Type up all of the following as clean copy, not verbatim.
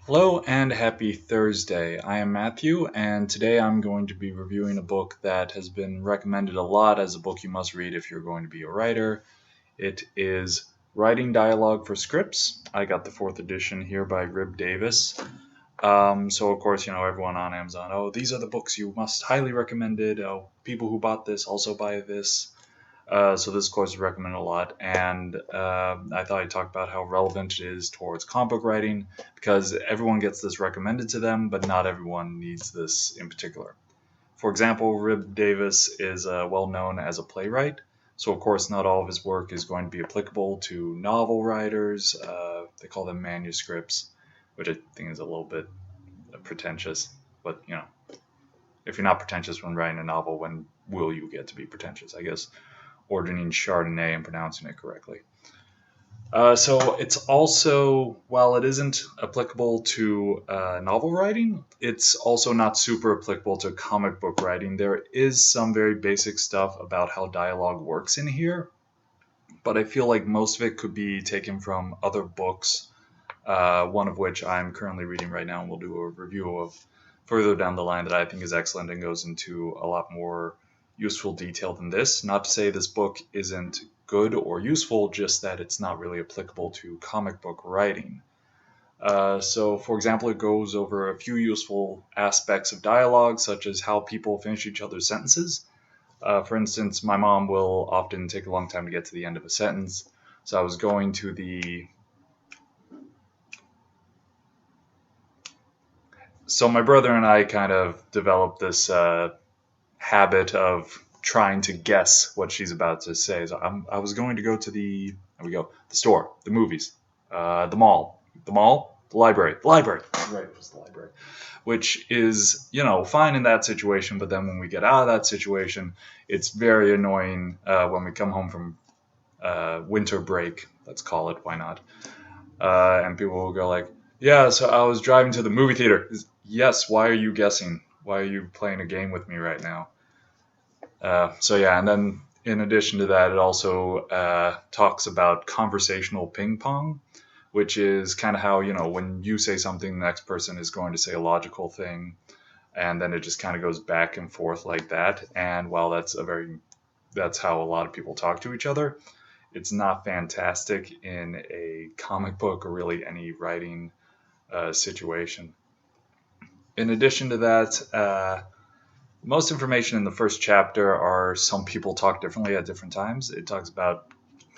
Hello and happy Thursday. I am Matthew, and today I'm going to be reviewing a book that has been recommended a lot as a book you must read if you're going to be a writer. It is Writing Dialogue for Scripts. I got the fourth edition here by Rib Davis. So, of course, everyone on Amazon, oh, these are the books you must highly recommended. Oh, people who bought this also buy this. So this course is recommended a lot, and I thought I'd talk about how relevant it is towards comic book writing because everyone gets this recommended to them, but not everyone needs this in particular. For example, Rib Davis is well known as a playwright, so of course not all of his work is going to be applicable to novel writers. They call them manuscripts, which I think is a little bit pretentious, but if you're not pretentious when writing a novel, when will you get to be pretentious? I guess ordering Chardonnay and pronouncing it correctly. So it's also, while it isn't applicable to novel writing, it's also not super applicable to comic book writing. There is some very basic stuff about how dialogue works in here, but I feel like most of it could be taken from other books, one of which I'm currently reading right now, and we'll do a review of further down the line that I think is excellent and goes into a lot more useful detail than this. Not to say this book isn't good or useful, just that it's not really applicable to comic book writing. So, for example, it goes over a few useful aspects of dialogue, such as how people finish each other's sentences. For instance, my mom will often take a long time to get to the end of a sentence. So I was going to the So my brother and I kind of developed this habit of trying to guess what she's about to say. So I was going to go to the store, the movies, the mall, the library. Right, it was the library, which is fine in that situation. But then when we get out of that situation, it's very annoying when we come home from winter break. Let's call it. Why not? And people will go like, "Yeah, so I was driving to the movie theater." Yes, why are you guessing? Why are you playing a game with me right now? So yeah, and then in addition to that, it also talks about conversational ping pong, which is kind of how when you say something, the next person is going to say a logical thing, and then it just kind of goes back and forth like that. And while that's how a lot of people talk to each other, it's not fantastic in a comic book or really any writing situation. In addition to that, most information in the first chapter are some people talk differently at different times. It talks about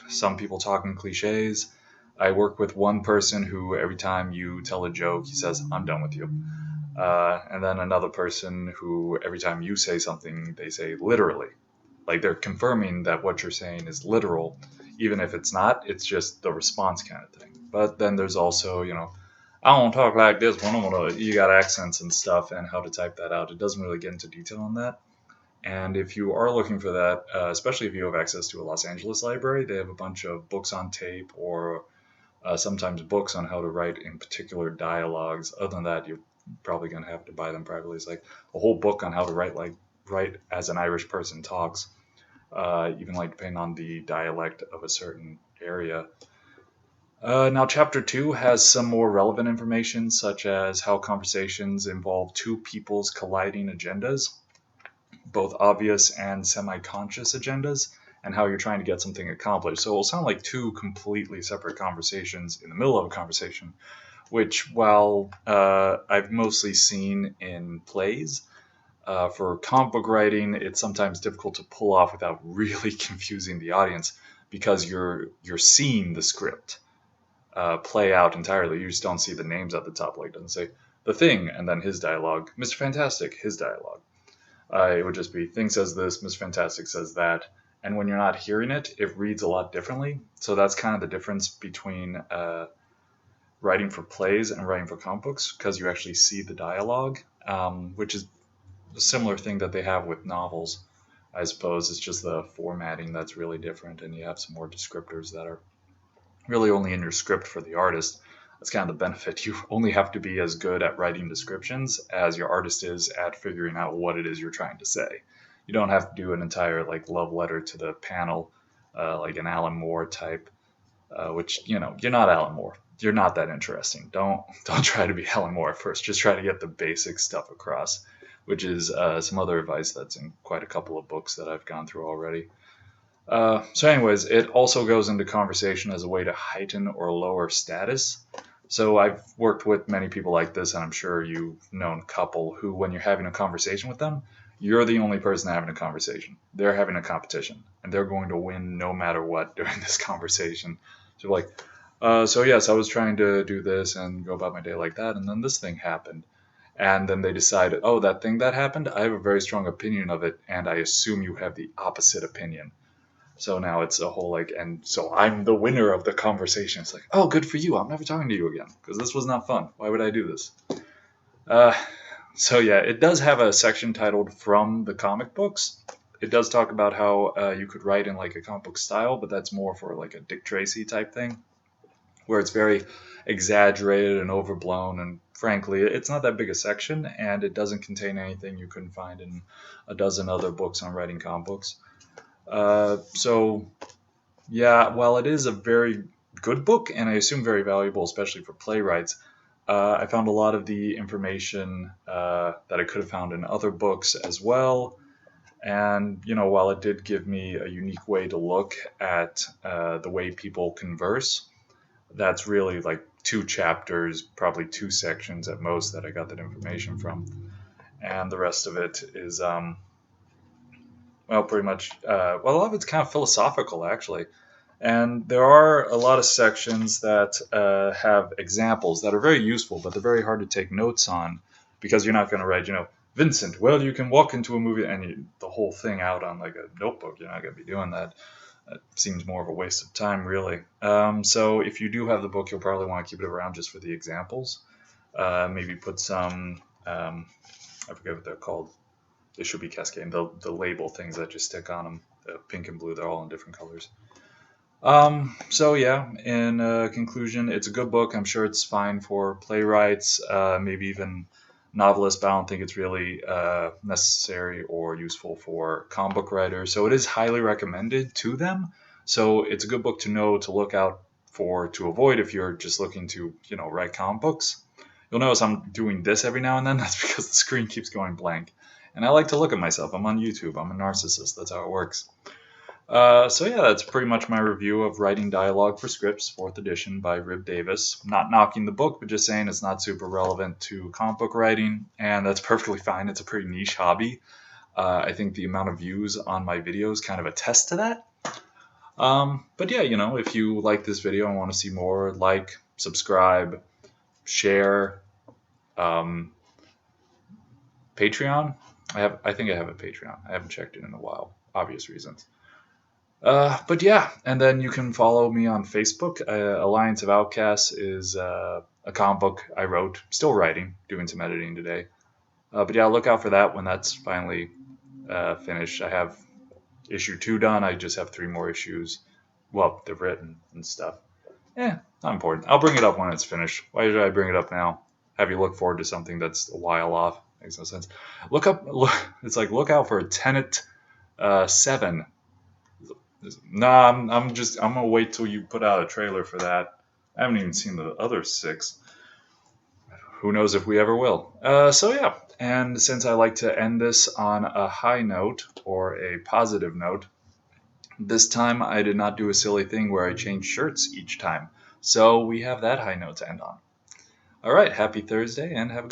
some people talking cliches. I work with one person who every time you tell a joke, he says, "I'm done with you." And then another person who every time you say something, they say literally. Like they're confirming that what you're saying is literal, even if it's not, it's just the response kind of thing. But then there's also, I don't talk like this when you got accents and stuff and how to type that out. It doesn't really get into detail on that. And if you are looking for that, especially if you have access to a Los Angeles library, they have a bunch of books on tape or sometimes books on how to write in particular dialogues. Other than that, you're probably going to have to buy them privately. It's like a whole book on how to write as an Irish person talks, even like depending on the dialect of a certain area. Now, chapter two has some more relevant information, such as how conversations involve two people's colliding agendas, both obvious and semi conscious agendas, and how you're trying to get something accomplished. So it'll sound like two completely separate conversations in the middle of a conversation, which, while I've mostly seen in plays, for comic book writing, it's sometimes difficult to pull off without really confusing the audience because you're seeing the script play out entirely. You just don't see the names at the top. Like it doesn't say the Thing and then his dialogue, Mr. Fantastic, his dialogue. It would just be Thing says this, Mr. Fantastic says that. And when you're not hearing it, it reads a lot differently. So that's kind of the difference between writing for plays and writing for comic books because you actually see the dialogue, which is a similar thing that they have with novels. I suppose it's just the formatting that's really different, and you have some more descriptors that are really only in your script for the artist. That's kind of the benefit. You only have to be as good at writing descriptions as your artist is at figuring out what it is you're trying to say. You don't have to do an entire like love letter to the panel, like an Alan Moore type, which you're not Alan Moore. you're not that interesting. Don't try to be Helen Moore at first. Just try to get the basic stuff across, which is some other advice that's in quite a couple of books that I've gone through already. So, anyways, it also goes into conversation as a way to heighten or lower status. So, I've worked with many people like this, and I'm sure you've known a couple who, when you're having a conversation with them, you're the only person having a conversation. They're having a competition, and they're going to win no matter what during this conversation. So, like, so yes, I was trying to do this and go about my day like that, and then this thing happened. And then they decided, oh, that thing that happened, I have a very strong opinion of it, and I assume you have the opposite opinion. So now it's a whole like, and so I'm the winner of the conversation. It's like, oh, good for you. I'm never talking to you again because this was not fun. Why would I do this? Uh, so yeah, it does have a section titled "From the Comic Books." It does talk about how you could write in like a comic book style, but that's more for like a Dick Tracy type thing, where it's very exaggerated and overblown. And frankly, it's not that big a section, and it doesn't contain anything you couldn't find in a dozen other books on writing comic books. So yeah, while it is a very good book, and I assume very valuable, especially for playwrights, I found a lot of the information that I could have found in other books as well. And, while it did give me a unique way to look at the way people converse, that's really like two chapters, probably two sections at most that I got that information from. And the rest of it is, well, pretty much, well, a lot of it's kind of philosophical, actually. And there are a lot of sections that have examples that are very useful, but they're very hard to take notes on because you're not going to write, Vincent, well, you can walk into a movie and the whole thing out on like a notebook. You're not going to be doing that. That seems more of a waste of time, really. So if you do have the book, you'll probably want to keep it around just for the examples. Maybe put some, I forget what they're called. They should be cascading. The label things that you stick on them, the pink and blue, they're all in different colors. So yeah, in conclusion, it's a good book. I'm sure it's fine for playwrights, maybe even novelists, but I don't think it's really necessary or useful for comic book writers. So it is highly recommended to them. So it's a good book to know to look out for to avoid if you're just looking to, write comic books. You'll notice I'm doing this every now and then. That's because the screen keeps going blank. And I like to look at myself. I'm on YouTube. I'm a narcissist. That's how it works. So yeah, that's pretty much my review of Writing Dialogue for Scripts, 4th edition by Rib Davis. Not knocking the book, but just saying it's not super relevant to comic book writing, and that's perfectly fine. It's a pretty niche hobby. I think the amount of views on my videos kind of attest to that. But yeah, if you like this video and want to see more, like, subscribe, share, um, Patreon. I think I have a Patreon. I haven't checked it in a while, obvious reasons. But yeah, and then you can follow me on Facebook. Alliance of Outcasts is a comic book I wrote, still writing, doing some editing today. But yeah, look out for that when that's finally finished. I have issue 2 done. I just have 3 more issues. Well, they're written and stuff. Not important. I'll bring it up when it's finished. Why should I bring it up now? Have you look forward to something that's a while off? Makes no sense. It's like look out for Tenet 7. Nah, I'm gonna wait till you put out a trailer for that. I haven't even seen the other 6. Who knows if we ever will. So yeah, and since I like to end this on a high note or a positive note, this time I did not do a silly thing where I change shirts each time. So we have that high note to end on. All right, happy Thursday and have a good